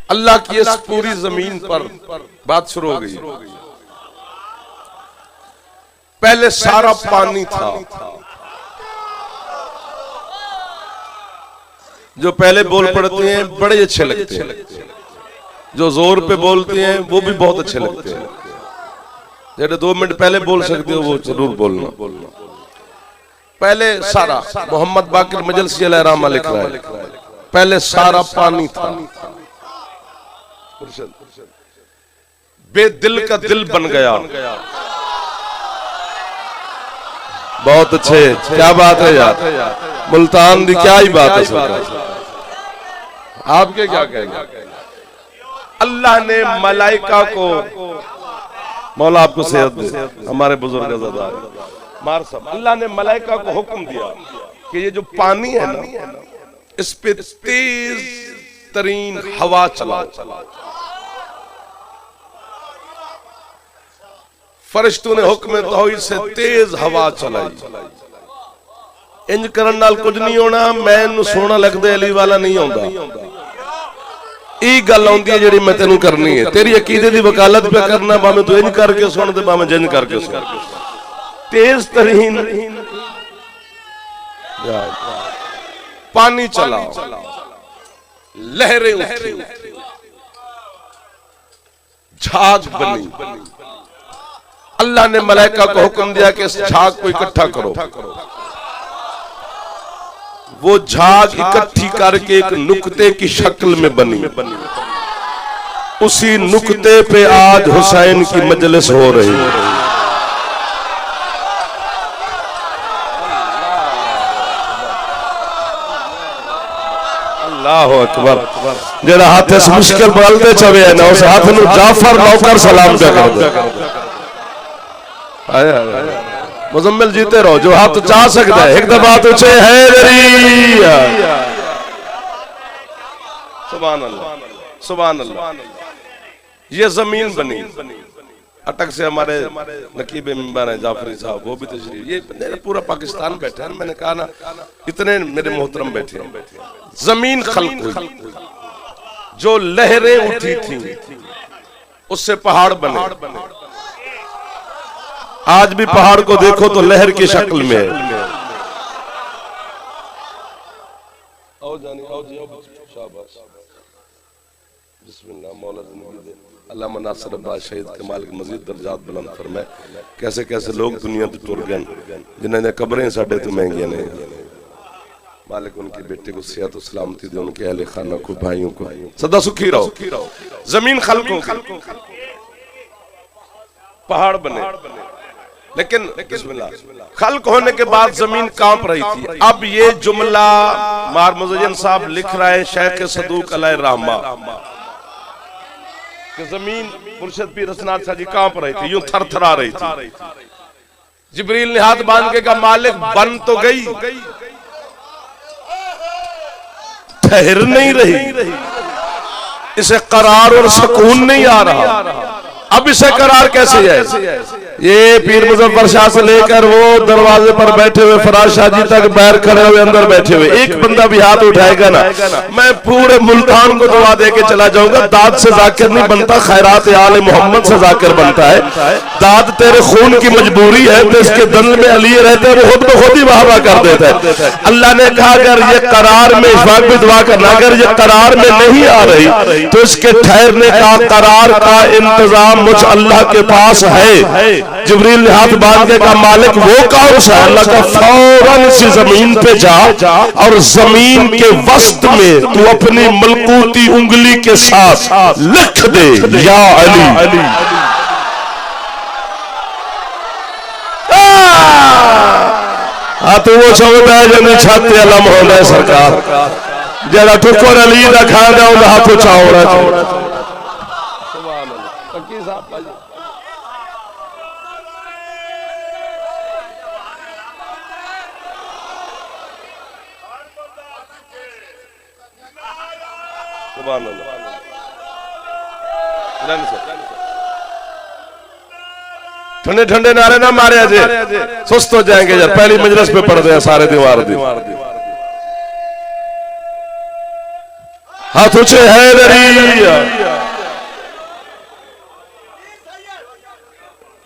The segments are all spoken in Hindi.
अल्लाह की इस पूरी जमीन पर बात शुरू हो गई। पहले सारा पानी था। जो पहले बोल पड़ते हैं बड़े अच्छे लगते हैं, जो जोर पे बोलते हैं वो भी बहुत अच्छे लगते हैं। जैसे 2 मिनट पहले बोल सकते हो वो जरूर बोलना। पहले सारा, मोहम्मद बाकिर मजलसी अलैहिर्रहमा लिख रहा है, पहले सारा पानी था, बेदिल का दिल बन गया। बहुत अच्छे, क्या बात है यार, मुल्तान दी क्या ही बात है सरकार। आपके क्या कहेंगे? अल्लाह ने मलाइका को, मौला आपको सेहत दे, हमारे बुजुर्ग मार साहब, अल्लाह ने मलाइका को हुक्म दिया कि ये जो पानी है ना, इस पे तेज तरीन हवा चलाओ। फरिश्तों ने हुक्म तौहीद से तेज हवा चलाई। इंज करन नाल कुछ नहीं होना, मैं सोना लगदे अली वाला नहीं होंदा। ई गल आउंदी है जेड़ी मैं तेनू करनी है, तेरी अकीदे दी वकालत पे करना, भाਵੇਂ तू इंज करके सुन दे, भाਵੇਂ जिंज करके सुन। तेज तरीन पानी चलाओ, लहरें उठी, झाग बनी। अल्लाह ने मलाइका को हुक्म दिया कि इस झाग को इकट्ठा करो। वो झाग इकट्ठी करके एक नुक्ते की शक्ल में बनी। उसी नुक्ते पे आज हुसैन की मजलिस हो रही है। अल्लाहु अकबर। जेड़ा हाथ से मुश्किल बोलते चवे है ना, उस हाथ नु जाफर नौकर सलाम पे कर दे। मुजम्मिल जीते रहो, जो हाथ जा सकता है एक दफा तो चे हैदरी। सुभान अल्लाह, सुभान अल्लाह। ये जमीन बनी। अटक से हमारे नकीब मिंबर है जाफरी साहब, वो भी तशरीफ, ये पूरा पाकिस्तान बैठा है। मैंने कहा ना, इतने मेरे मोहतरम बैठे हैं। जमीन खल्क हुई, जो लहरें उठी थी उससे पहाड़ बने। आज भी पहाड़ को देखो तो लहर की शक्ल में है। अल्लाह नासिर अब्बास शहीद के मालिक मजीद दर्जात बुलंद फरमाए। कैसे कैसे लोग दुनिया तो टुर गए, जिन्होंने कब्रें साढ़े तो महंगियां ने। मालिक उनके बेटे को सेहत और सलामती दे, उनके अहले खाना को, भाइयों को सदा सुखी रहो। जमीन खल्क हो गई, पहाड़ बने। लेकिन खल्क होने के बाद जमीन कांप रही थी। अब ये जुमला मार मुज़य्यन साहब लिख रहे हैं, शेख सदूक अलैहिर्रहमा, कि जमीन मुर्शिद पीर हसनात शाह जी कांप रही थी, यूं थरथरा रही थी। जिब्रील ने हाथ बांध के कहा, मालिक बन तो गई, ठहर नहीं रही, इसे करार और सुकून नहीं आ रहा। अब इसे करार कैसे है? ये पीर मुजफ्फर शाह से लेकर वो दरवाजे पर बैठे हुए फराज शाह जी तक बाहर खड़े हुए, अंदर बैठे हुए, एक बंदा भी हाथ उठाएगा ना, मैं पूरे मुल्तान को दुआ दे के चला जाऊंगा। दाद से जाकिर नहीं बनता, खैरात आले मोहम्मद से जाकिर बनता है। दाद तेरे खून की मजबूरी है, तो इसके दल में अली रहते हैं, वो खुद ब खुद ही वाहवा कर देता है। अल्लाह ने कहा अगर ये करार में, इस बात भी दुआ करना, अगर ये करार में नहीं आ रही तो इसके ठहरने का, करार का इंतजाम मुझ अल्लाह के पास है। जिब्रील ने हाथ बांध के कहा, मालिक वो कौन सा? अल्लाह का फौरन इसी जमीन पे जा और जमीन के वस्त में तू अपनी मलकूती उंगली के साथ लिख दे, या अली। हाँ तो वो समझता है जब छाते अलम होना है सरकार, जरा ठुकर अली का खा जाओ तो हाथ उछाओ। ठंडे ठंडे नारे ना मारे अजय, सुस्त हो जाएंगे यार। पहली मजलिस पे पढ़ दे सारे दीवार दी। हाथ ऊंचे हैदरी।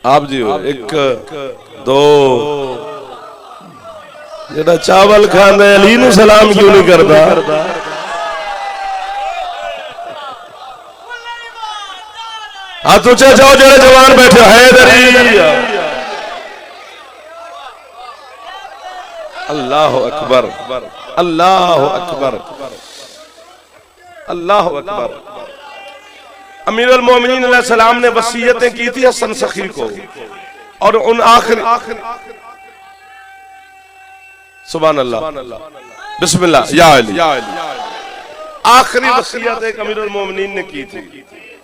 आप जी हो एक दो जरा चावल खाने अली नू सलाम क्यों नहीं करता? हाथ ऊंचे जाओ जड़े जवान बैठे हैदरी। अल्लाह अकबर, अल्लाह अकबर, अल्लाह अकबर। अमीर अल मोमिनीन अलैहिस्सलाम ने वसीयतें की थी हसन सखी को, और उन आखिरी सुभान अल्लाह बिस्मिल्लाह या अली, आखिरी वसीयत एक अमीर अल मोमिनीन ने की थी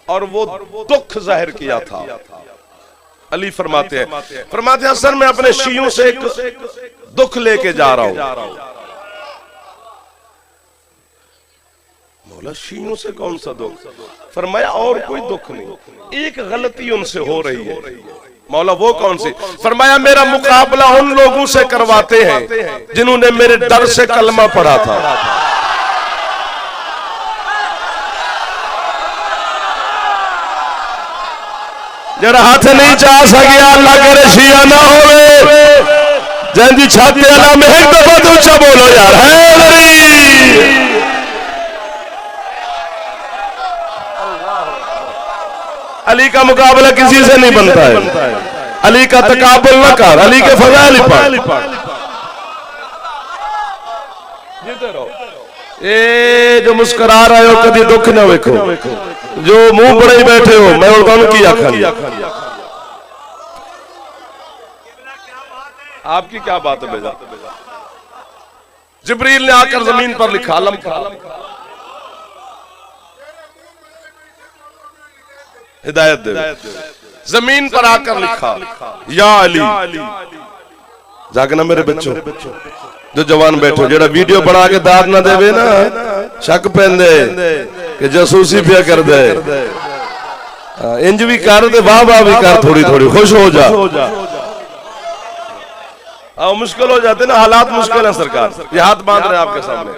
और वो दुख जाहिर किया था। अली फरमाते हैं हसन मैं अपने शियों से एक दुख लेके जा रहा हूं। मौला शियों से कौन सा दुख? फरमाया और कोई दुख नहीं, एक गलती उनसे हो रही है। मौला वो कौन सी? फरमाया मेरा मुकाबला उन लोगों से करवाते हैं जिन्होंने मेरे डर से कलमा पढ़ा था। जरा हाथ नहीं जा सके अल्लाह करे शिया ना होवे जैसी छाती अल्लाह में एक दफा तो ऊंचा बोलो यार है। अली का मुकाबला किसी से नहीं बनता है। अली का तकाबुल न कर, अली के फज़ाइल पढ़। ए जो मुस्कुरा रहे हो कभी दुख ना देखो, जो मुंह बड़े बैठे हो मैं उड़कान की आखिर। आपकी क्या बात है बेजा? जिब्रील ने आकर जमीन पर लिखा लम हिदायत दे। जमीन पर आकर लिखा या अली। जागना मेरे बच्चों, जो जवान बैठो जेड़ा वीडियो बना के दाद ना देवे ना शक पेंदे कि जासूसी पिया कर दे। इंज भी कर दे, वाह वाह भी कर, थोड़ी थोड़ी खुश हो जा। मुश्किल हो जाते ना, हालात मुश्किल है सरकार। ये हाथ बांध रहे हैं आपके सामने।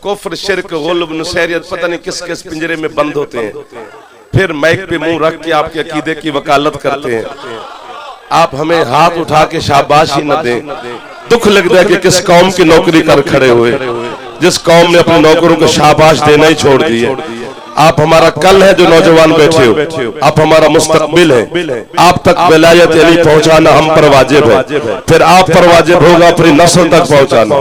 कुफ्र, शिर्क, गुल्ब, नसैरियत, पता नहीं किस किस पिंजरे में बंद होते हैं, फिर माइक पे मुंह रख के आपके अकीदे की वकालत करते हैं। आप हमें हाथ उठा के शाबाशी न दें। दुख लगता है कि किस कौम की नौकरी कर खड़े हुए, जिस कौम ने अपने नौकरों को शाबाश देना ही छोड़ दी है। आप हमारा कल है जो नौजवान बैठे हो, आप हमारा मुस्तकबिल है। आप तक विलायत अली पहुंचाना हम पर वाजिब है, फिर आप पर वाजिब होगा अपनी नस्ल तक पहुंचाना।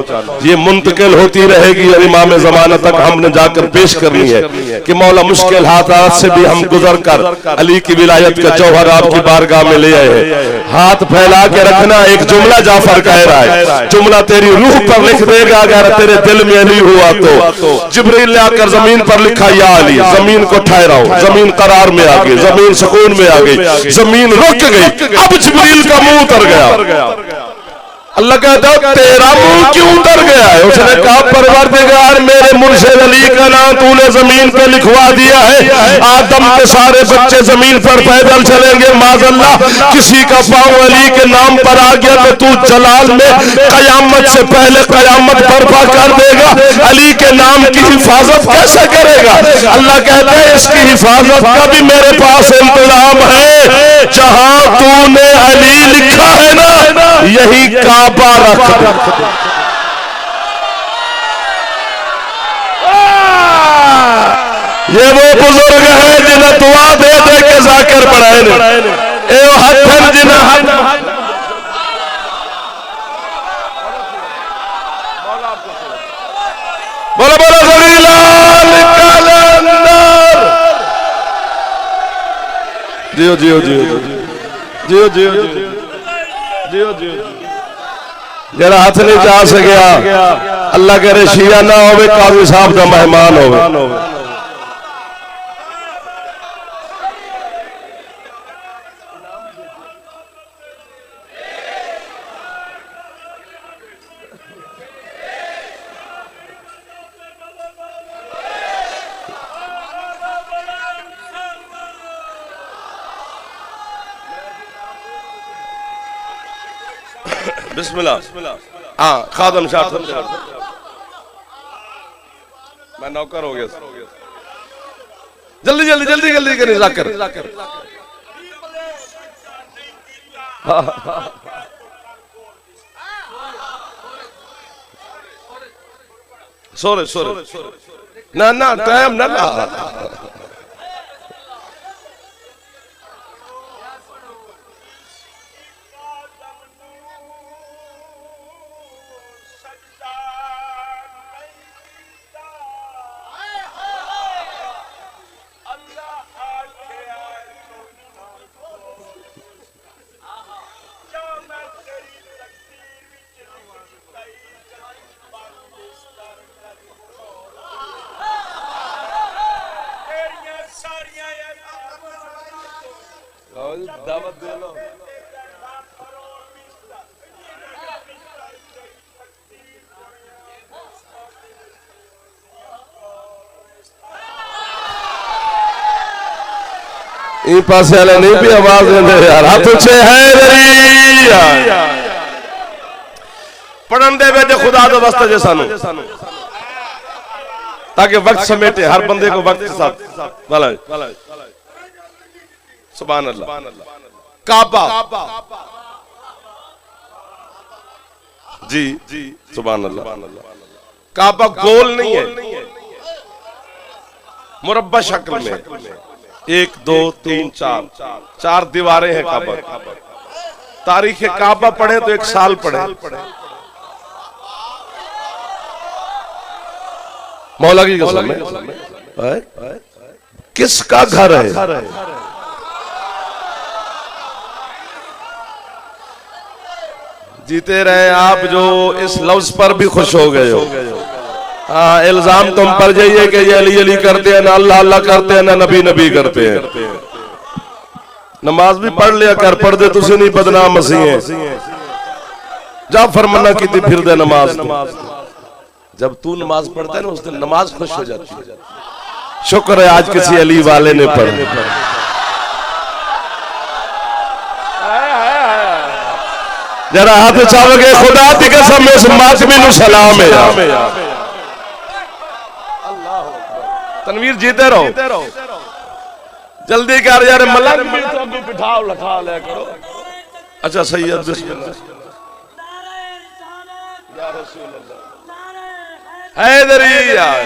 ये मुंतकिल होती रहेगी और इमाम ज़माना तक हमने जाकर पेश करनी है कि मौला मुश्किल हालात से भी हम गुजर कर अली की विलायत का जौहर आपकी बारगाह में ले आए हैं। हाथ फैला के रखना। एक जुमला जाफर कह रहा है, जुमला तेरी रूह पर लिख देगा अगर तेरे दिल में अली हुआ तो। जिब्रील ने आकर जमीन पर लिखा या अली। जमीन को ठहराओ, जमीन करार में आ गई, जमीन सुकून में आ गई, जमीन रुक गई। अब जिब्रील का मुंह उतर गया। अल्लाह कहता है तेरा मुंह क्यों उतर गया है? उसने कहा परवरदिगार मेरे मुर्शिद अली का नाम तूने जमीन पे लिखवा दिया है। आदम के सारे बच्चे जमीन पर पैदल चलेंगे, माज़अल्लाह किसी का पांव अली के नाम पर आ गया तो तू जलाल में कयामत से पहले कयामत बर्पा कर देगा। अली के नाम की हिफाजत कैसे करेगा? अल्लाह कहता है इसकी हिफाजत का भी मेरे पास इंतजाम है। जहां तूने अली लिखा है ना यही काबा रख दे। ये वो बुजुर्ग है जिन्हें दुआ दे दे के जाकिर बनाए ने। ए हथन जिन्हें बोलो बोलो जलीलाल कलंदर। जियो जियो जियो जियो जियो जियो जियो जियो। जरा हाथ नहीं जा सकिया अल्लाह करे शिया ना होवे, काजी साहब का मेहमान होवे। बिस्मिल्लाह। हाँ खादम शाह मैं नौकर हो गया। जल्दी जल्दी जल्दी जल्दी करें जाकर। सोरे ना ना टाइम ना ला। दावत दे लो। इन पास वाले नहीं भी आवाज देंगे यार। हाथ ऊंचे है पढ़न दे बेटे खुदा दो वास्ते जे सानू, ताकि वक्त समेटे हर बंदे को वक्त के साथ। वाला सुभान अल्लाह। काबा जी जी सुभान अल्लाह। काबा गोल नहीं है, मुरब्बा शक्ल में 1 2 3 4 दीवारें हैं काबा। तारीख काबा पढ़े तो 1 साल पढ़े। मौला की कसम है। किसका घर है? जीते रहे आप जो इस लफ्ज पर भी खुश हो गए हो। हाँ, इल्जाम तुम पर जाइए कि ये अली अली करते हैं ना, अल्लाह अल्लाह करते हैं ना, नबी नबी करते हैं। नमाज भी पढ़ लिया कर, पढ़ दे तुझे नहीं बदनाम मसीह है। जा फरमाना की थी फिर दे नमाज। जब तू नमाज पढ़ता है ना उस दिन नमाज खुश हो जाती है। शुक्र है आज किसी अली वाले ने पढ़। जरा हाथ उठाओगे खुदा की कसम इस मातमी नु सलाम है। तनवीर जीते रहो, जल्दी कर यार। मलंग भी तो बिठाओ लखा ले करो। अच्छा सैयद बिस्मिल्लाह या रसूल अल्लाह हैदरी यार।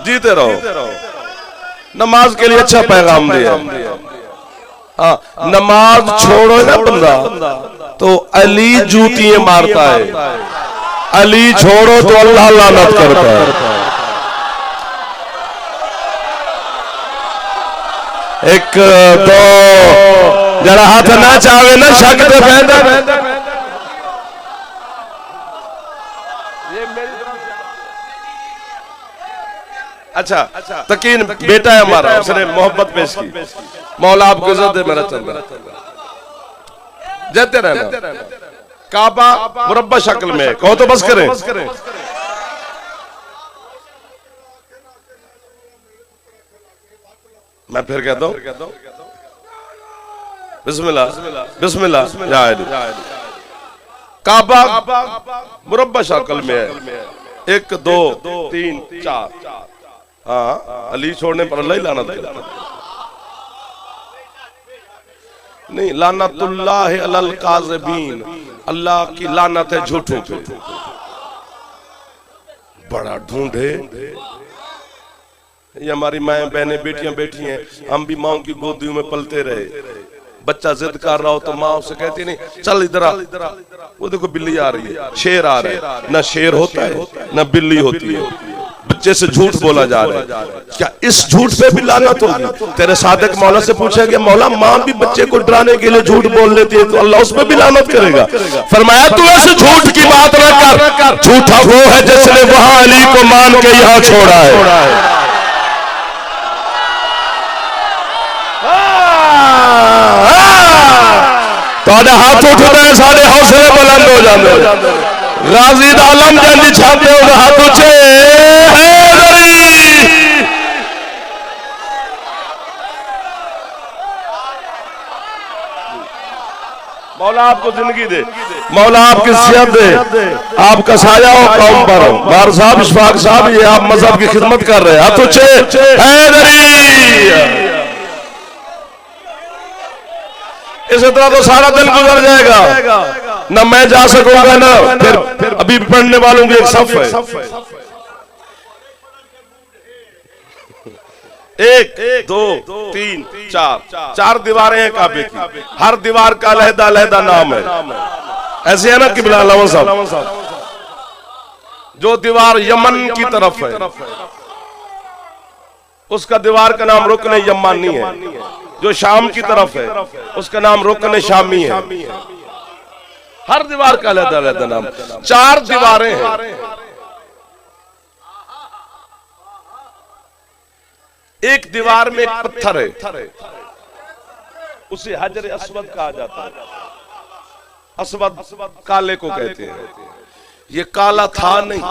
जीते रहो। नमाज के लिए अच्छा पैगाम दिया। हाँ, नमाज छोड़ो ना बंदा तो अली जूतियां मारता है, अली छोड़ो तो अल्लाह लानत करता है। एक तो जरा हाथ ना चावे ना शक तो पैदा। अच्छा तकीन बेटा है हमारा, उसने मोहब्बत पेश की। मौला आपको इज्जत दे मेरा चंदा। जाते रहना। काबा मुरब्बा शक्ल में कहो तो बस करें। मैं फिर कहता हूं बिस्मिल्लाह बिस्मिल्लाह। काबा मुरब्बा शक्ल में है। 1 2 3 4। हाँ, अली छोड़ने पर अल्लाह ही लानत करता नहीं। लानतुल्लाह अलल काज़िबीन, अल्लाह की लानत है झूठों पे। बड़ा ढूंढे। ये हमारी माएं बहनें बेटियां बैठी हैं, हम भी माओ की गोदियों में पलते रहे। बच्चा जिद कर रहा हो तो माँ उसे कहती नहीं चल इधर आ। वो देखो बिल्ली आ रही है, शेर आ रहा है। ना शेर होता है ना बिल्ली होती है। बच्चे से झूठ बोला जा रहा है। क्या इस झूठ पे भी लानत होगी? तेरे सादिक मौला से पूछा गया मौला माँ भी बच्चे को डराने के लिए झूठ बोल लेती है तो अल्लाह उस पे भी लानत करेगा? फरमाया तू ऐसे झूठ की बात न कर। झूठा वो है जिसने वहां अली को मान के यहाँ छोड़ा है। तो हाथ उठते हैं, सारे हौसले बुलंद हो जाते हैं। गाजी आलम जल्दी छापते हो हाथ ऊंचे मौला आपको जिंदगी दे, मौला आपकी सेहत दे, आपका साया हो कौम पर। बार साहब इशफाक साहब ये आप मजहब की खिदमत कर रहे हैं, हाथ ऊंचे इसी तरह तो सारा दिन गुजर जाएगा, न मैं जा सकूंगा ना फिर अभी पढ़ने वालों की एक सफ है। एक दो तीन चार दीवारें हैं काबे की, हर दीवार का अलहदा अलहदा नाम है। ऐसे है ना किबला अल्लाह साहब, जो दीवार यमन की तरफ है उसका दीवार का नाम रुकन यमानी है, जो शाम की तरफ है उसका नाम रुकन शामी है। हर दीवार का अलहदा अलहदा नाम। 4 दीवारें हैं। एक दीवार में एक पत्थर है, उसे हजर अस्वद कहा जाता है। अस्वद काले को कहते हैं। ये काला था नहीं,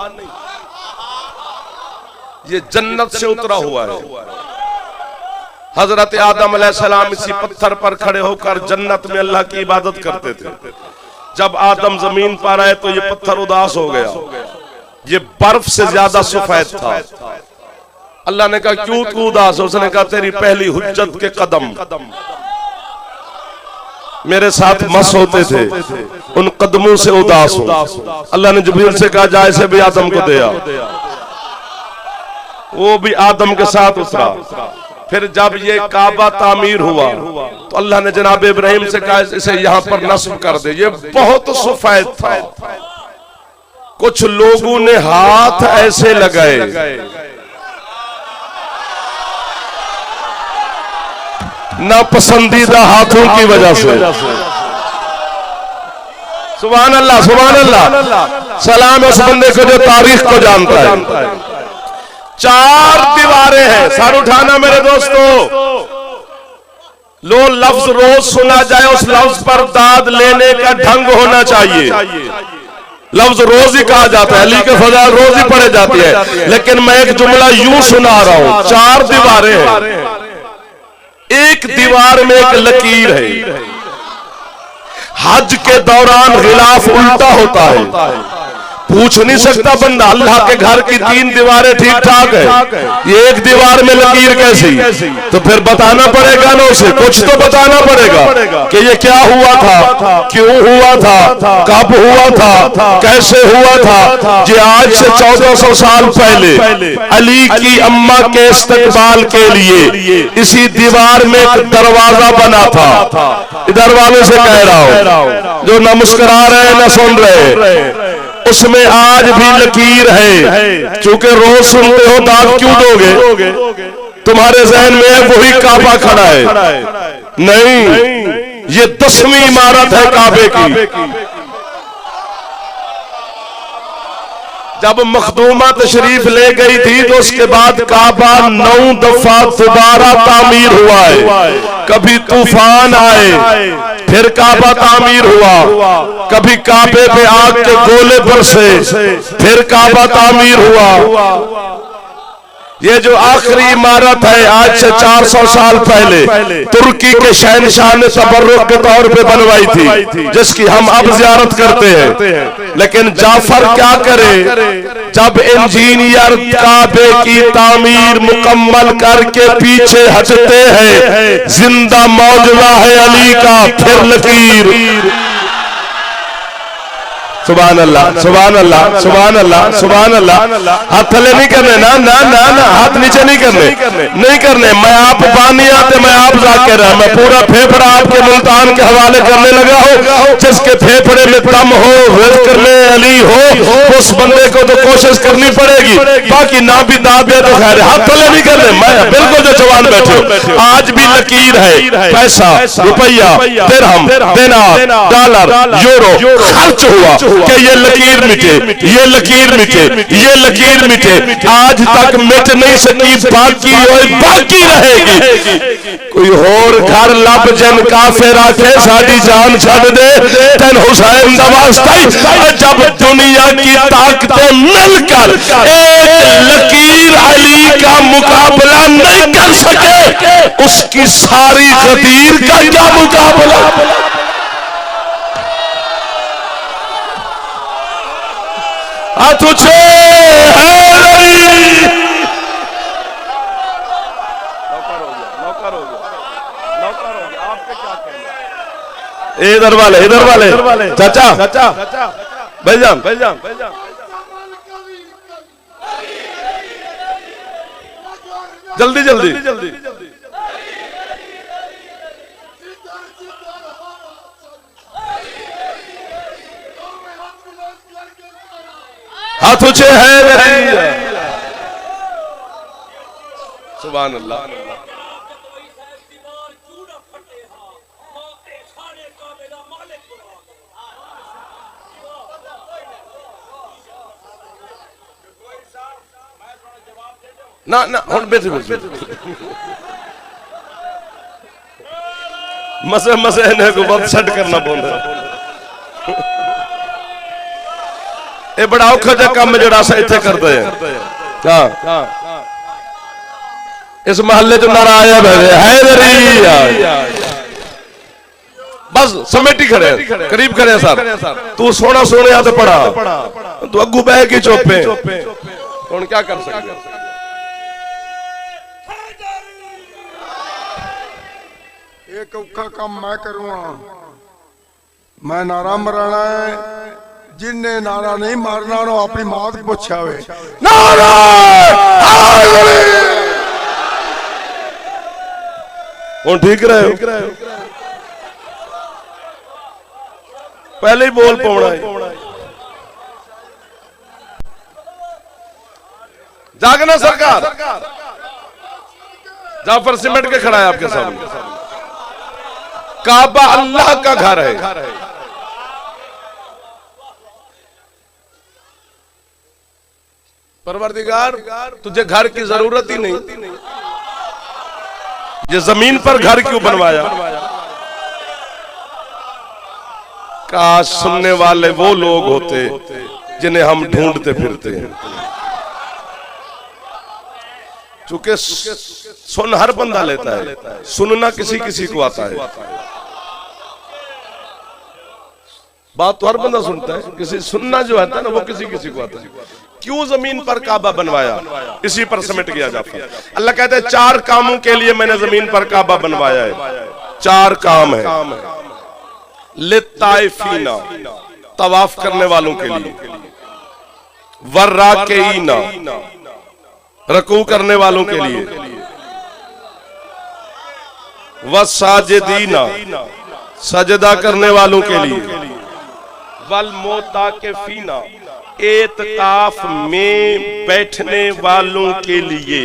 ये जन्नत से उतरा हुआ है। हजरत आदम अलैहिस्सलाम इसी पत्थर पर खड़े होकर जन्नत में अल्लाह की इबादत करते थे। जब आदम जमीन पर आए तो ये पत्थर उदास हो गया, ये बर्फ से ज्यादा सफेद था। अल्लाह ने कहा क्यों तू उदास? उसने कहा तेरी पहली हुज्जत के कदम मेरे साथ मस होते थे, उन कदमों से उदास हूं। अल्लाह ने जिब्रील से कहा जा इसे भी आदम को दिया, वो भी आदम के साथ उतरा। फिर जब ये काबा तामीर हुआ तो अल्लाह ने जनाब इब्राहिम से कहा इसे यहां पर नस्ब कर दे। ये बहुत सफेद था। कुछ लोगों ने हाथ ऐसे लगाए, ना पसंदीदा हाथों की वजह से। सुभान अल्लाह, सुभान अल्लाह। सलाम उस बंदे को जो तारीख को जानता है। 4 दीवारें हैं। सर उठाना मेरे दोस्तों। लो लफ्ज रोज सुना जाए, उस लफ्ज पर दाद लेने का ढंग होना चाहिए। लफ्ज रोज ही कहा जाता है, अली के फजाल रोज ही पढ़े जाती है, लेकिन मैं एक जुमला यूं सुना रहा हूं। 4 दीवारें हैं। एक दीवार में एक लकीर है। हज के दौरान गिलाफ उल्टा होता है। पूछ नहीं सकता बंदा अल्लाह के घर की 3 दीवारें ठीक ठाक है, ये एक दीवार में लकीर कैसी? तो फिर बताना पड़ेगा ना उसे, कुछ तो बताना पड़ेगा कि ये क्या हुआ था, क्यों हुआ था, कब हुआ था, कैसे हुआ था। ये आज से 1400 साल पहले अली की अम्मा के इस्तकबाल के लिए इसी दीवार में एक दरवाजा बना था। इधर वालों से कह रहा हूं जो न मुस्कुरा रहे न सुन रहे, उसमें आज भी लकीर है। चूंकि रोज सुनते हो दाद क्यों दोगे? तुम्हारे जहन में वही काबा खड़ा है। नहीं, ये 10वीं इमारत है काबे की। जब मखदूमा तशरीफ ले गई थी तो उसके बाद काबा 9 दफा दोबारा तामीर हुआ है। कभी तूफान आए फिर काबा तामीर हुआ, कभी काबे पे आग के गोले बरसे फिर काबा तामीर हुआ। ये जो आखिरी इमारत है आज से 400 साल पहले तुर्की के शहनशाह ने तबर्रुक के तौर पे बनवाई थी, जिसकी हम अब ज़ियारत करते हैं। लेकिन जाफर क्या करे, जब इंजीनियर काबे की तामीर मुकम्मल करके पीछे हटते हैं, जिंदा मौजूदा है अली का फिर लकीर। सुभान अल्लाह, सुभान अल्लाह, सुभान अल्लाह, सुभान अल्लाह। हाथ थले नहीं करने ना ना ना ना, हाथ नीचे नहीं करने, नहीं करने। मैं आप पानी आते मैं आप जाके रहा, मैं पूरा फेफड़ा आपके मुल्तान के हवाले करने लगा हूँ। जिसके फेफड़े में दम हो, रिज़्क़ में अली हो, उस बंदे को तो कोशिश करनी पड़ेगी। बाकी ना भी दाद दे तो खैर, हाथ थले नहीं करने। मैं बिल्कुल जो जवान बैठे आज भी लकीर है। पैसा, रुपया, दिरहम, दिनार, डॉलर, यूरो खर्च हुआ कि ये लकीर मिटे, ये लकीर मिटे, ये लकीर मिटे। आज तक मिट नहीं सकी, बाकी और बाकी रहेगी। कोई कोई होर घर लब जन काफिर आखे साड़ी जान छड़ दे तेन हुसैन दा वास्ता जब दुनिया की ताकतें मिलकर एक लकीर अली का मुकाबला नहीं कर सके उसकी सारी गदीर का क्या मुकाबला। हाथ ऊंचे इधर वाले चाचा भाईजान जल्दी हाथ ऊंचे है। सुभान अल्लाह। ना हुण बैठे मसे इन्हें को बहुत सेट करना पौंदा। ये बड़ा औखा जिहा काम जिहड़ा असीं इत्थे करदे हां। इस महल्ले च नारा आया हैदरी बस समेटी खड़े करीब खड़े सर तू सोना सोने तो पढ़ा तू अगू बह के चुप है हुण क्या कर सकते। एक औखा काम मैं करूंगा मैं नारा मराना है जिन्हें नारा नहीं मारना नो अपनी मौत को पूछा हुए नारा हुण ठीक रहे पहले ही बोल पाउणा है। जागना सरकार जाफर सिमट के खड़ा है आपके सामने। काबा अल्लाह का घर है। परवरदिगार तुझे घर की जरूरत ही नहीं ये जमीन पर घर क्यों बनवाया। काश सुनने वाले वो लोग होते जिन्हें हम ढूंढते फिरते हैं। चूंकि सुन हर बंदा लेता है सुनना किसी किसी को आता है। बात तो हर बंदा सुनता है किसी सुनना जो आता है ना वो किसी किसी को आता है। क्यों जमीन पर काबा बनवाया इसी पर समेट गया जाफर। अल्लाह कहते हैं 4 कामों के लिए मैंने जमीन पर काबा बनवाया है। 4 काम है। लित्ताइफीना तवाफ करने वालों के लिए, वर्राकेईना रकू करने वालों के लिए, वसाजिदीना सजदा करने वालों के लिए, वल मोताकिफीना एतकाफ में बैठने वालों के लिए।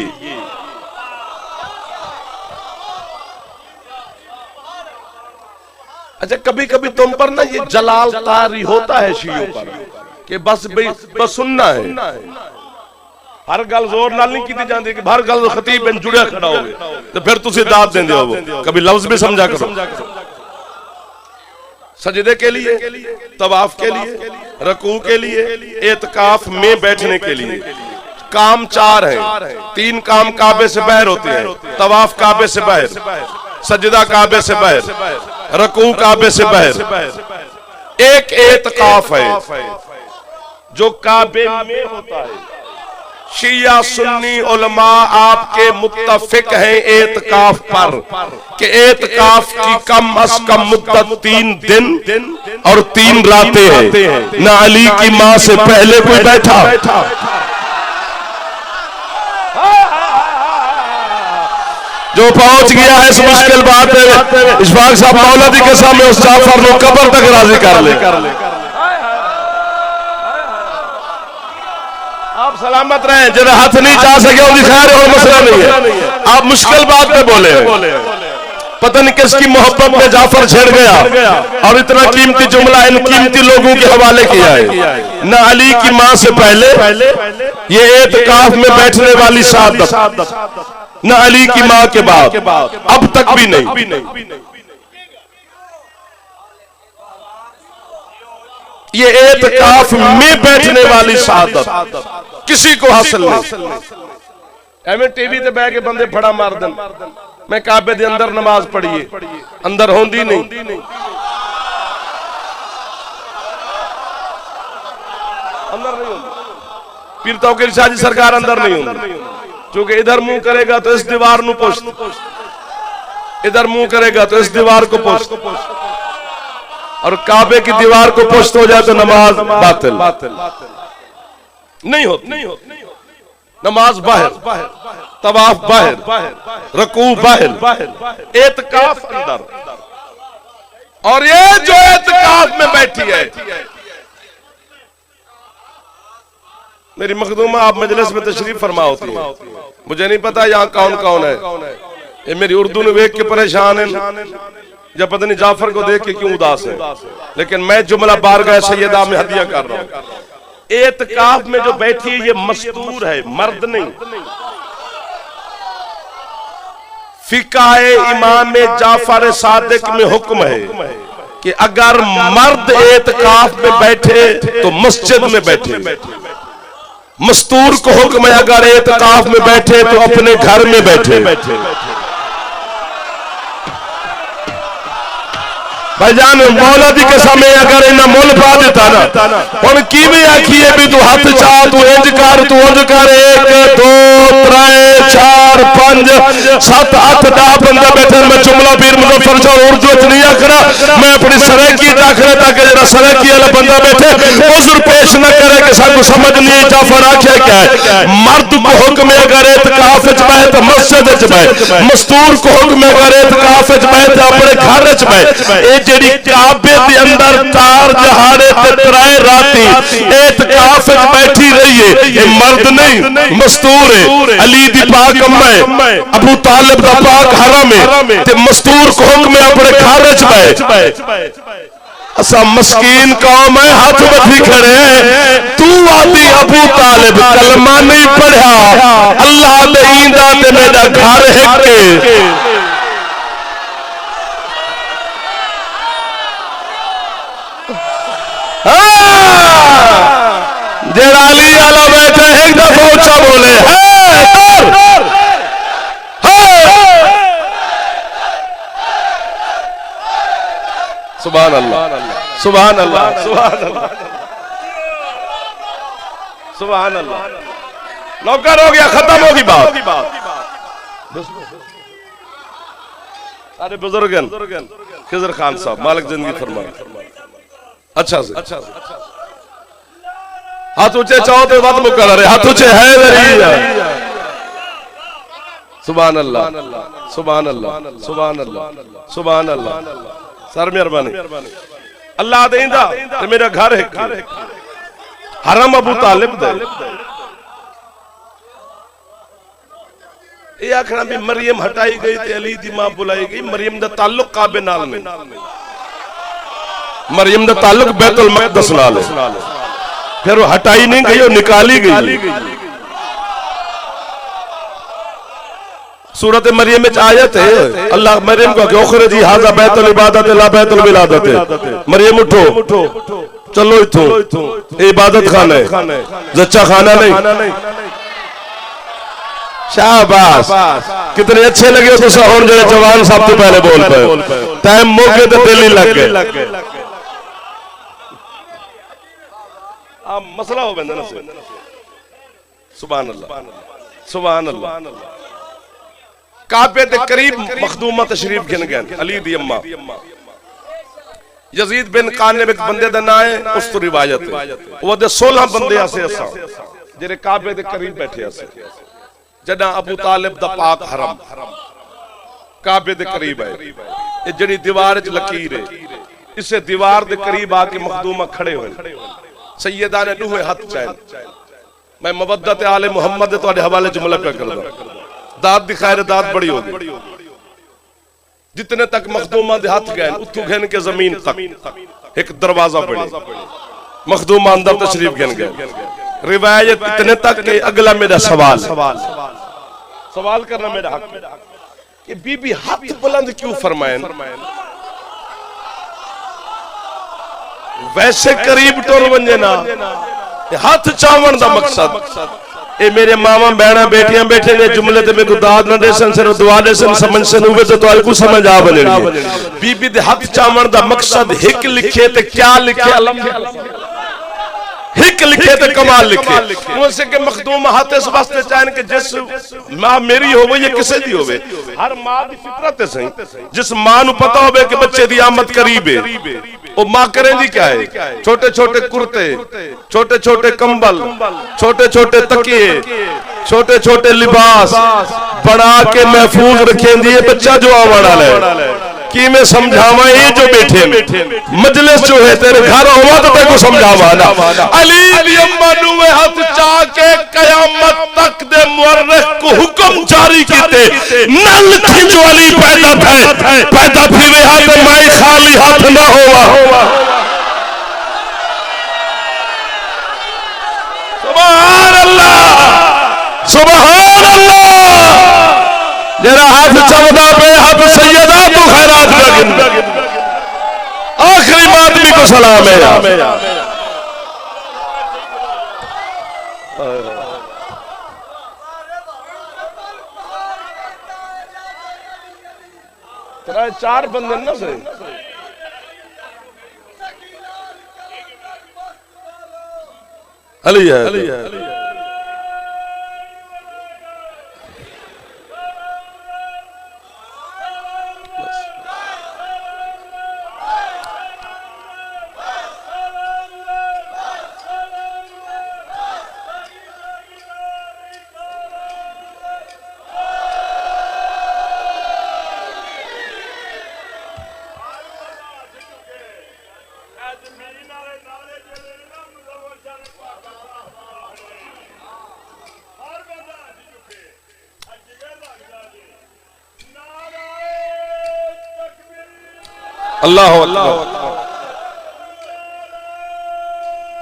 अच्छा कभी कभी तुम पर ना ये जलाल तारी होता है शियों पर कि बस सुनना है। हर गल जोर नाल नहीं की जाती कि हर गल खतीब बिन जुड़े खड़ा हो तो फिर तुसी दाद देंदे हो। कभी लफ्ज भी समझा करो। सजदे के लिए, तवाफ के लिए, रकू के लिए, एतकाफ में बैठने के लिए। काम 4 हैं। 3 काम काबे से बाहर होते हैं। तवाफ काबे से बाहर, सजदा काबे से बाहर, रकू काबे से बाहर। एक एतकाफ है जो काबे में होता है। शिया सुन्नी उलमा आपके मुत्तफिक हैं एतकाफ पर कि एतकाफ की कम अज कम मुद्दत 3 दिन और 3 रातें हैं। ना अली की मां से पहले कोई बैठा, जो पहुंच गया है इस मुश्किल बात में इशफाक साहब मौलवी के सामने उस जाफर को कब्र तक राजी कर ले। आप सलामत रहे। जरा हाथ नहीं जा सके और दिखा रहे हो मसला नहीं है। आप मुश्किल बात पे बोले। पता नहीं किसकी मोहब्बत में जाफर छेड़ गया और इतना कीमती जुमला इन कीमती लोगों के हवाले किया है। ना अली की मां से पहले ये एतकाफ में बैठने वाली शहादत, न अली की माँ के बाद, अब तक भी नहीं। ये एतकाफ में बैठने वाली शहादत किसी को हासिल नहीं। एवं टीवी ते बह के बंदे फड़ा मार देन, मैं काबे दे अंदर नमाज पढ़िए, अंदर होंदी नहीं, अंदर नहीं होती। पीर तौकीर शाह जी सरकार अंदर नहीं होंगी, क्योंकि इधर मुंह करेगा तो इस दीवार नु पोछ, इधर मुंह करेगा तो इस दीवार को पोछ, और काबे की दीवार को पोछ हो जाए तो नमाज बातिल नहीं होती। नमाज बाहर, तवाफ बाहर, रकू बाहर, एतकाफ अंदर। और ये जो एतकाफ में बैठी है, मेरी मखदूमा आप मजलिस में तशरीफ फरमा होती है, मुझे नहीं पता यहाँ कौन कौन है। ये मेरी उर्दू ने देख के परेशान है, या पता नहीं जाफर को देख के क्यों उदास है, लेकिन मैं जुमला बारगाह सैयदा में हदिया कर रहा हूँ। एतकाफ में जो बैठी है ये मस्तूर है, मर्द नहीं। फिकाए इमाम जाफर सादिक में हुक्म है कि अगर मर्द एतकाफ में बैठे तो मस्जिद में बैठे। मस्तूर को हुक्म है अगर एतकाफ में बैठे तो अपने घर में बैठे। भाईजान मौला दी कसम है अगर इन्हें मुल पा देता ना, हम किवें आखिए भी तू हाथ चाह, तू इंज कर, तू उंज कर, 1 2 3 4 5 7 8 10 बंदा बैठे। मैं जुमला पीर मुजफ्फर शाह उर्दू च नहीं आखना, मैं अपनी सराइकी आखना, ताकि जरा सराइकी वाला बंदा बैठे उज़्र पेश न करे कि सानू समझ नहीं जाफर आख्या क्या है। मर्द को हुक्म है अगर एतकाफ विच बैठे तो मस्जिद विच बैठे, मस्तूर को हुक्म है अगर एतकाफ विच बैठे तो अपने घर विच बैठे। जेड़ी काबे दे अंदर 4 दहाड़े ते 3 राती एतकाफ विच बैठी रही है, ये मर्द नहीं मस्तूर है। अली दी पाक अम्मा है, अबू तालिब दा पाक हरम है, ते मस्तूर को हुक्म है अपने घर विच बैठ। असा मस्कीन कौम है, हाथ बठी खड़े हैं, तू आदि अबू तालिब कलमा नहीं पढ़ा, अल्लाह दे ईंदा ते मेरा घर है। जेड़ा अली आला बैठे एक दफा ऊंचा बोले सुभान अल्लाह, सुभान अल्लाह, सुभान अल्लाह, सुभान अल्लाह। नौकर हो गया, खत्म होगी बात। अरे बुजुर्गन खिजर खान साहब मालिक जिंदगी फरमाए, अच्छा से हाथ ऊंचे चाहो तो बात मुकर रहे, हाथ ऊंचे है। सुभान अल्लाह, सुभान अल्लाह, सुभान अल्लाह, सुभान अल्लाह। सर मेहरबानी, अल्लाह देंदा ते मेरा घर है हरम अबू तालिब दे। ये आखना भी मरियम हटाई गई ते अली दी मां बुलाई गई, मरियम दा ताल्लुक काबे नाल नहीं, मरियम दा ताल्लुक बैतुल मक़दस नाल है। फिर वो हटाई नहीं गई, वो निकाली गई। सूरत मरियम में आयत है, अल्लाह मरियम को उखरजी हाज़ा बैतुल इबादत ला बैतुल विलादत। मरियम उठो, चलो इथों, इबादत खाना है, जच्चा खाना नहीं। शाबाश, कितने अच्छे लगे तो और जो जवान साहब तो पहले बोल पे टाइम मौके तो दिल ही लग गए। मसला हो बंदा से सुभान अल्लाह, सुभान अल्लाह। काबे दे करीब मखदूमा तशरीफ गिन गए, अली दी अम्मा यजीद बिन कानिब एक बंदे दा नाम है, उस तो रिवायत है वो दे 16 बंदे ऐसे असा जेरे काबे दे करीब बैठे ऐसे। जदा अबू तालिब दा पाक हरम काबे दे करीब है, ये जड़ी दीवार च लकीर है, इसे दीवार दे करीब आके मखदूमा खड़े हुए। सैयदा ने दूहे हाथ चाहे, मैं मवद्दत आले मुहम्मद तुहाडे हवाले जुमला पे करदा, दाद दिखाए दाद बड़ी होगी। जितने तक मखदूमा दे हाथ गए उतों घन के जमीन तक एक दरवाजा बने, मखदूमा अंदर तशरीफ गिन गए। रिवायत इतने तक के अगला मेरा सवाल सवाल करना मेरा हक कि बीबी हाथ बुलंद क्यों फरमाए? वैसे करीब टोल बन ना हाथ चावण का मकसद ए मेरे मामा बहना बेटियां बैठे ने जुमले ते मेरे को दाद न देसन से दुआ देसन समझ से हुए तो तुहारे को समझ आ बने बीबी दे हाथ चावण दा मकसद हिक लिखे ते क्या लिखे अल्लाह हिक लिखे ते कमाल लिखे मुझसे के मखदूम हाथ इस वास्ते चाहन के जिस मां मेरी होवे या किसे दी होवे हर मां दी फितरत है सही जिस मां नु पता होवे कि बच्चे दी आमद करीब है वो मां करेंदी क्या है छोटे छोटे कुर्ते छोटे छोटे कंबल छोटे छोटे तकिए छोटे छोटे लिबास बना के महफूज रखेंदी है बच्चा जो आवाड़ा ले कि मैं समझावा ये जो बैठे मजलिस जो है तेरे घर हुआ तो तेरे को समझावा ना अली दी अम्मा नु हाथ चा के कयामत तक दे मुअर्रिख को हुक्म जारी कीते नल खिंचो अली पैदा फिरे हाथ माई खाली हाथ ना होवा सुभान अल्लाह सुभान अल्लाह जरा हाथ चमदा पे हाथ सैयदा तू खैरात लगिन आखिरी आदमी को सलाम है तेरा 4 बंदे ना से अली है अल्लाह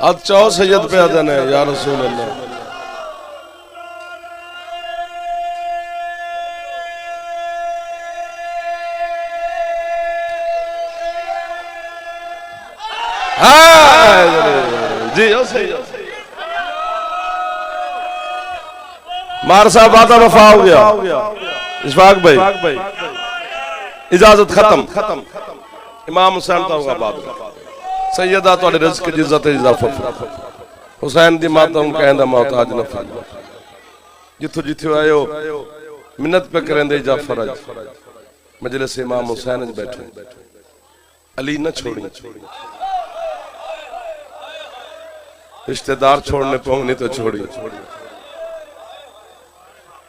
आज चाहो सैयद पे आदन है या रसूल अल्लाह जी मार साहब वादा वफा हो गया इशफाक भाई इजाजत खत्म इमाम हुसैन दा होगा बाद सैयदा तोड़े रिज़्क़ दी इज्जत इजाफा हुसैन दी माता उन कहंदा मोहताज न फल जिथो जिथे आयो मिन्नत पे करेंदे जाफर अज मजलिस इमाम हुसैन अज बैठे अली न छोड़ी रिश्तेदार छोड़ने पोंग नहीं तो छोड़ी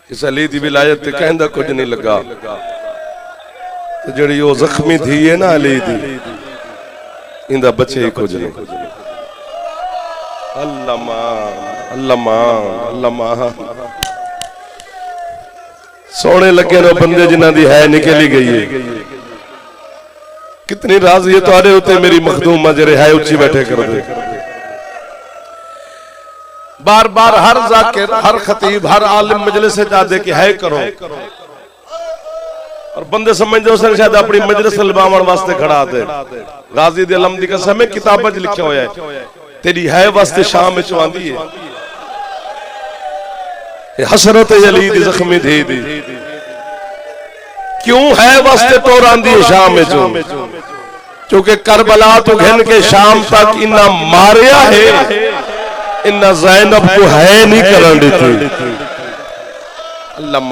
इस अली दी विलायत ते कहंदा कुछ नहीं लगा जड़ी वो जख्मी थी है ना अली दी इंदा बच्चे ही कुछ नहीं अल्लाह सोने लगे ना बंदे जिन्हां दी है निकली गई है कितनी राजी है तुम्हारे उते मेरी मखदूमा जरे है उच्ची बैठे कर दे बार बार हर जाकिर हर खतीब हर आलिम मजलिस से जादे कि है करो और बंदे समझते हो शायद अपनी मजलिस लबावन वास्ते खड़ा थे गाजी दी अलम दी कसम में किताब च लिखा होया है तेरी है वास्ते शाम में आंदी है ये हसरत अली दी जख्मी थी दी क्यों है वास्ते तो आंदी है शाम में क्योंकि करबला तो घिन के शाम तक इन्ना मारिया है इन्ना ज़ैनब को है नहीं करन दी अल्लाह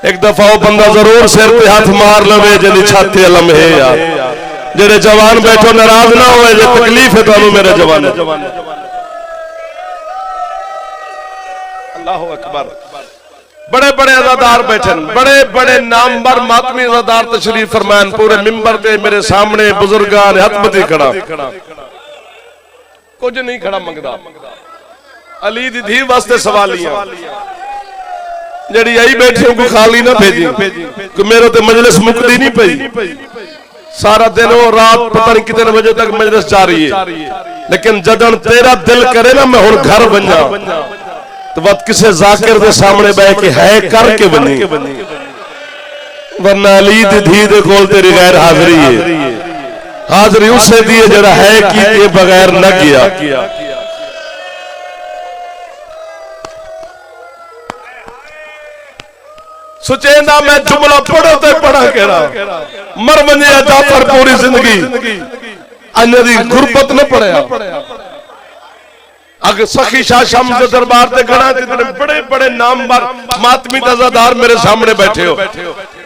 एक दफा वो बंदा जरूर सिर पे हाथ मार लवे जनी छाती अलम है यार जेरे जवान बैठो नाराज ना होए जे तकलीफ है तानू मेरे जवान अल्लाह अकबर बड़े बड़े अज़ादार बैठे बड़े बड़े नामवर मातमी अज़ादार तशरीफ फरमान पूरे मिंबर पे मेरे सामने बुजुर्गान हथबती खड़ा कुछ नहीं खड़ा मंगदा अली दी धी वास्ते सवालियां जड़ी आई बैठी को खाली ना भेजी कि मेरे ते मजलिस मुकदी नहीं पई सारा दिन और रात पता नहीं कितने बजे तक मजलिस जारी है लेकिन जदन तेरा दिल करे ना मैं हुण घर बन जा तो बात किसे जाकिर दे सामने बह के है करके बनी, वरना अली दी धी दे कोल तेरी गैर हाजरी है, हाजरी उसे दिए जरा है कि ये बगैर न किया। सुचेंदा मैं जुमला पढ़ो तो पढ़ा के मर वने जाफर पूरी जिंदगी अन्य दी गुरबत न पढ़या। अगर सखी शाह शम्स के दरबार ते गणा जितने बड़े बड़े नामवर मातमी तजादार मेरे सामने बैठे हो,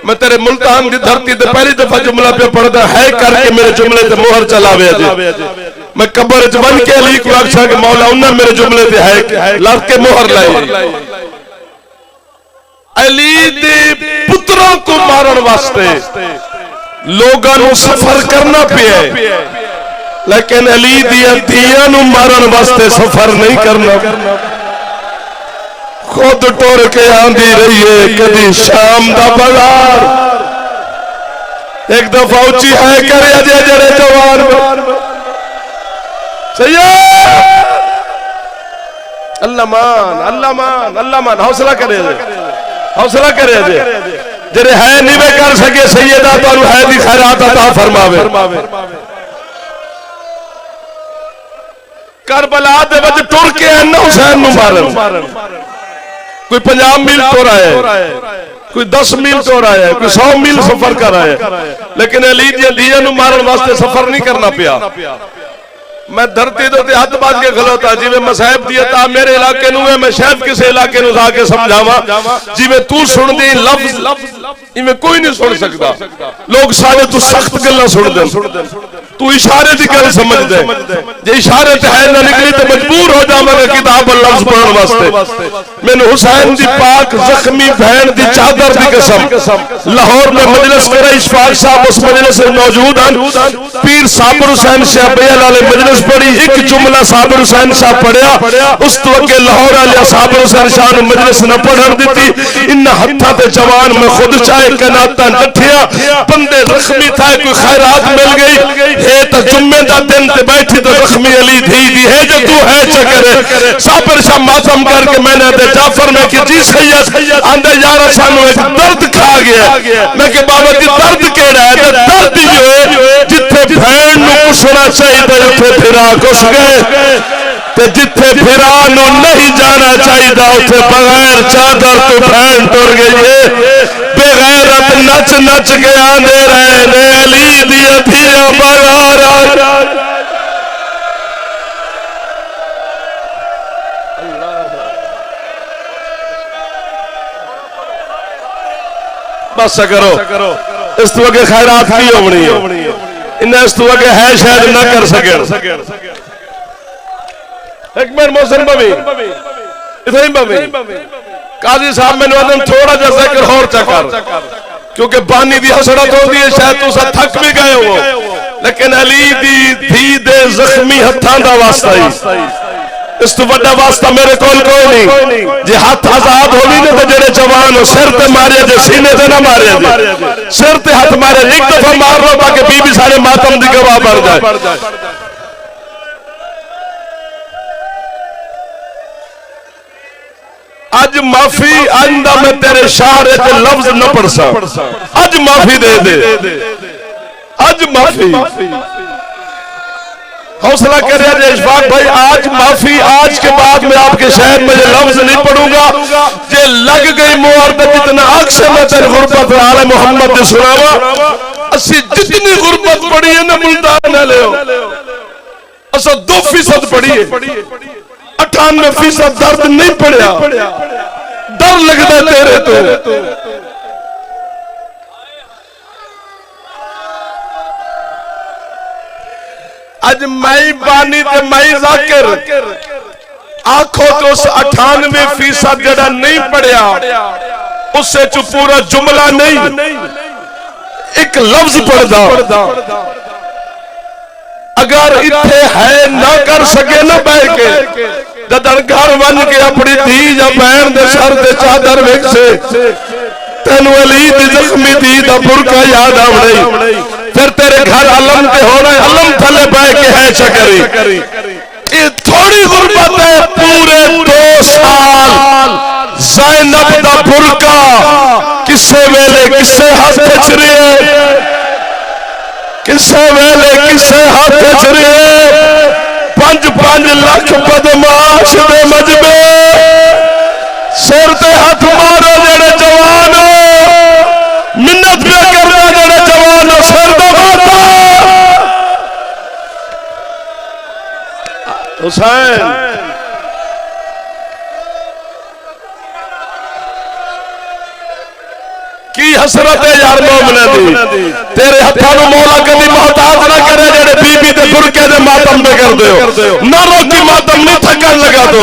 मैं तेरे मुल्तान की धरती ते पहली दफा जुमला पे पढ़दा है करके मेरे जुमले ते मोहर चलावे जे। मैं कब्र च बन के अली को आखा के मौला उन्हें मेरे जुमले ते है लग के मोहर लाई। अली दे पुत्रों को मारन वास्ते लोगों को सफर करना पिया, लेकिन अली दिया धियां नूं मारन वास्ते सफर नहीं करना। खुद टुर के आंदी रही है कभी शाम दा बाजार, एक दफा उची है करे अजे जड़े जवान सही है। अल्लाह मान अल्लाह मान अल्लाह मान, हौसला करे हौसला करे जेरे है नहीं वे कर सके सैयदा तो है दी खैरात अता फरमावे। करबला दे वच टुर के अन्ना हुसैन नु मारन, कोई 50 मील टुर आया, कोई 10 मील टुर आया, कोई 100 मील सफर कर आया, लेकिन अली दी धियां नु मारन वास्ते सफर नहीं करना पिया। मैं धरती दे हाथ बाज के खलोता जिवे मसाहिब दिए ता मेरे इलाके नु है, मैं शायद किसी इलाके नु जाके समझावा जिवे तू सुन दी लफ्ज इवें कोई नहीं सुन सकता। लोग सारे तू सख्त गल्ला सुन दे, तू इशारे दी गल समझ दे, जे इशारे ते है ना निकली तो मजबूर हो जावांगा किताब लफ्ज पढ़न वास्ते। मैंने हुसैन दी पाक जख्मी बहन दी चादर दी कसम लाहौर में मजलिस करे इशफाक साहब उस मजलिस में मौजूद हैं, पीर साबिर हुसैन शाह बयाल वाले मजलिस पढ़ी, एक जुमला साबिर हुसैन शाह पढ़िया, उस तो अगे लाहौर वाले साबिर हुसैन शाह ने मजलिस न पढ़न दी। इन हत्था ते जवान में खुद चाहे कनाता नठिया, बंदे जख्मी था कोई खैरात मिल गई है तो जुम्मे दा दिन ते बैठी तो जख्मी अली धी दी है जो तू है चकर साबिर शाह मातम करके मैंने दे जाफर में कि जी सैयद आंदे यार सानू एक दर्द खा गया। मैं कि बाबा जी दर्द केड़ा है? तो दर्द जो है जिथे भैन नु कुसना चाहिए उथे फिरा कुस गए, ते जिथे फिरा नु नहीं जाना चाहिए उथे बगैर चादर तो भैन टुर गई है। बेगैरत नच नच के आंदे रहे ने अली दिया धिया बाजार। बस करो इस तो अगे खैरात की होनी है, इन्हें इस तो अगे है शायद ना कर सके। एक मिनट मोहसिन भाभी इधर भाभी काजी साहब मैंने आदम थोड़ा सा जिक्र और चकर, क्योंकि बानी दी हसरत होती है शायद तुम थक भी गए हो, लेकिन अली दी धी दे जख्मी हत्थां दा वास्ता ही इस तो बड़ा वास्ता मेरे कोल कोई नहीं। जे हाथ आजाद होगी ना तो जेड़े जवान हो सिर ते मारे जे सीने ते ना मारे जे सिर ते हाथ मारे एक दफा मार लो ताकि बीबी सारे मातम दी गवाह बढ़ जाए। आज माफी आंदा मैं तेरे शारे ते लफ्ज न पढ़ सा, आज माफी दे दे, आज माफी हौसला करे इशफाक भाई, आज माफी, आज के बाद मैं आपके शहर में ये लफ्ज नहीं पढ़ूंगा। जे लग गई मुहर तो जितना आग से मैं तेरे गुरबत आले मोहम्मद ने सुनावा, असि जितनी गुरबत पढ़ी है ना मुल्तान न ले असा 2% पढ़ी है, 98% दर्द नहीं पढ़िया, डर लगता तेरे तो। आज मई बानी ते मई जाकिर आखो तो उस 98% जड़ा नहीं पढ़िया उससे चु पूरा जुमला नहीं एक लफ्ज पढ़दा, अगर इत्थे है ना कर सके ना बह के जदन घर बन के अपनी धी या बहन दे सर ते चादर वेख से तेन अली दी जख्मी धी दा बुरका याद आवणी, फिर तेरे घर अलम ते होना अलम थले बह के है चकरी। ये थोड़ी गुरबत है, पूरे 2 साल किसे वेले किसे हाथ चरिए, किसे वेले किसे हाथ चरिए, 5-5 लाख बदमाश दे मजबे, सिर ते हाथ मारो जेड़े जवान, मिन्नत पे करना जेड़े जवान, सिर ते माता हुसैन। की हसरत है यार मोमिना दी, तेरे हत्थां नूं मौला कदी मोहताज ना करे जेड़े बीबी ते बुरके दे मातम पे कर दो, ना रोकी मातम नहीं थकन लगा दो।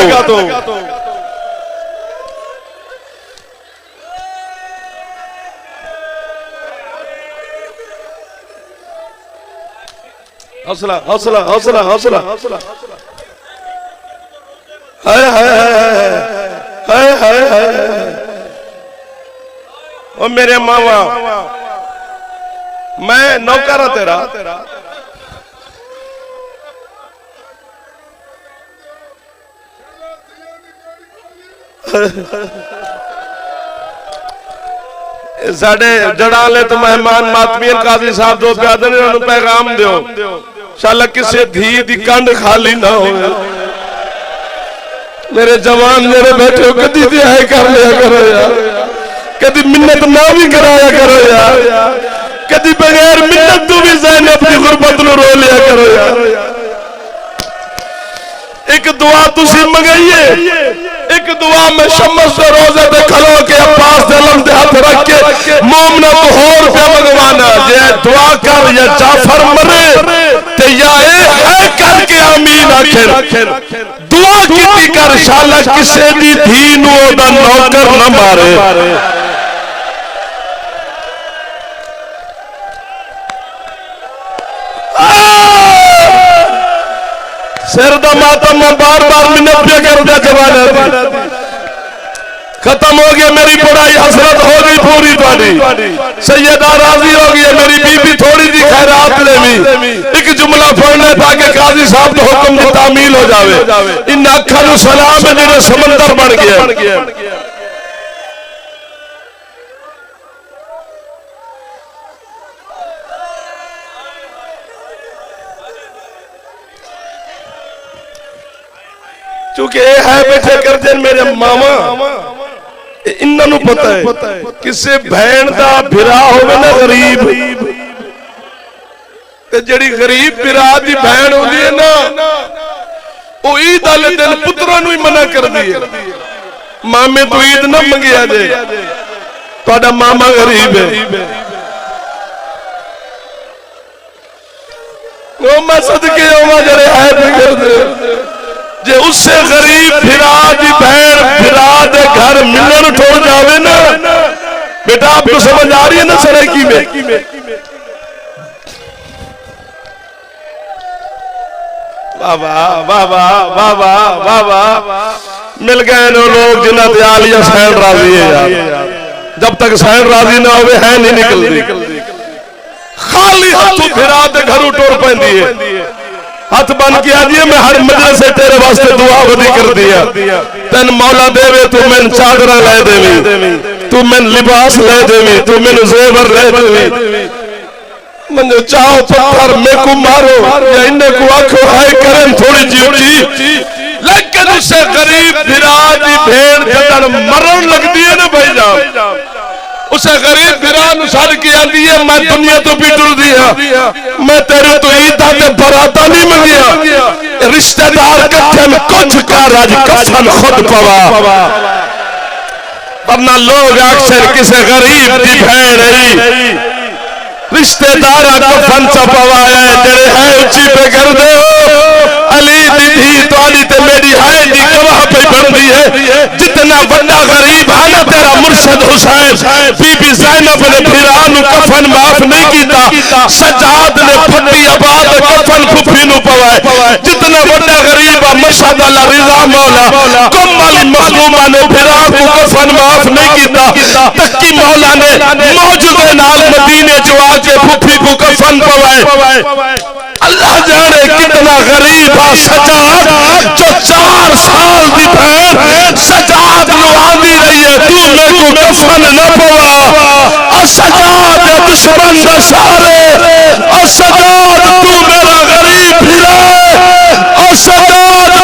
हौसला हौसला हौसला हौसला, हाय हाय हाय हाय हाय, ओ मेरे मावा मैं नौकर तेरा, साडे जड़ाले तो मेहमान मातमीन काजी साहब दो प्यादे ने उन्हें पैगाम दियो, शाला किसे धी दी कंड खाली ना हो। मेरे जवान मेरे बैठे हो कदी दिया कर लिया करो यार, कदी मिन्नत ना भी कराया करो यार, कदी बगैर मिन्नत तू भी ज़ैनब की गुरबत नु रो लिया करो यार। एक दुआ तुसी मंगाइए, एक दुआ में शम्स से रोजे पे खलो के अब्बास दे लम दे हाथ रख के मोमना को होर पे भगवाना जे दुआ कर या जाफर मरे ते या ए है करके आमीन आखिर, दुआ कीती कर शाला किसे दी धी नु ओदा नौकर ना मारे। सिर दा मातम मैं बार बार मिन्नत पे करदा जवाना, खत्म हो गया मेरी पढ़ाई, हसरत हो गई पूरी थोड़ी, सैयदा राजी हो गई मेरी बीबी थोड़ी जी खैरात लेवी, एक जुमला पढ़ने ताकि काजी साहब तो हुक्म दी तामील हो जावे। इन अखां नूं सलाम है जेड़े समंदर बन गया। चूंकि है बैठे करते मेरे मामा, इन्हों पता है किसी भैन का बिरा होवे ना गरीब, जड़ी गरीब बिरा की भैन होती है ना, वो ईद वाले दिन पुत्रों ही मना कर दी है, मामे तो ईद ना मंगिया जे, तुहाडा मामा गरीब है। वो मैं सदके आवा जड़े है फिकर दे, जे उससे गरीब फिरा दी बहन फिरा दे घर मिलन ठोड़ जावे ना, बेटा आपको समझ आ रही है ना सरायकी में। बाबा बाबा बाबा बाबा मिल गए नो लोग जिन्हें दयाल या सैन राजी है यार, जब तक सैन राजी ना होवे है नहीं निकलती, खाली हाथों फिरा दे घरों टोर पैंदी है, हाथ बन के आ दिए मैं हर मजलिस से तेरे वास्ते दुआ वदी कर दिया, तेन मौला देवे तू मैन चादरा ले देवी, तू मैन लिबास ले देवी, तू मैन जेवर ले देवी, मन चाहो पत्थर में को मारो या इन्ने को आंखों हाय करन थोड़ी जी ऊंची, लेकिन उससे गरीब बिराद की भेड़ जदन मरण लगती है ना भाईजान, उसे गरीब बिरान छड़ के आती है मैं दुनिया तो भी टुर दिया, मैं तेरे तो ईदा ते बराता नहीं मंगिया, रिश्तेदार कट्ठे में कुछ का राज कफन खुद पवा, वरना लोग अक्सर किसी गरीब की भेड़ है रिश्तेदार कफन चपवाया जेड़े है उची पे कर दे अली दी थोड़ी ते मेरी है दी गवाह पे बनती है, जितना बड़ा गरीब है ना तेरा मुर्शद हुसैन, बीबी ज़ैनब ने फिरान कफन माफ नहीं कीता, सजाद ने फटी आबाद कफन फुफी नु पवाए, जितना बड़ा गरीब है मुर्शद अल्लाह रिजा मौला कमल मखलूमा ने फिरान को कफन माफ नहीं कीता, तक्की मौला ने मौजूद नाल मदीने जो आके फुफी को कफन पवाए। अल्लाह जाने कितना गरीब है सजाद जो 4 साल की बहन सजाद नु आंदी रही है, तू मेरे को कफन न पवा, दुश्मन न सारे, और सजाद तू मेरा गरीब फिरे, और सजाद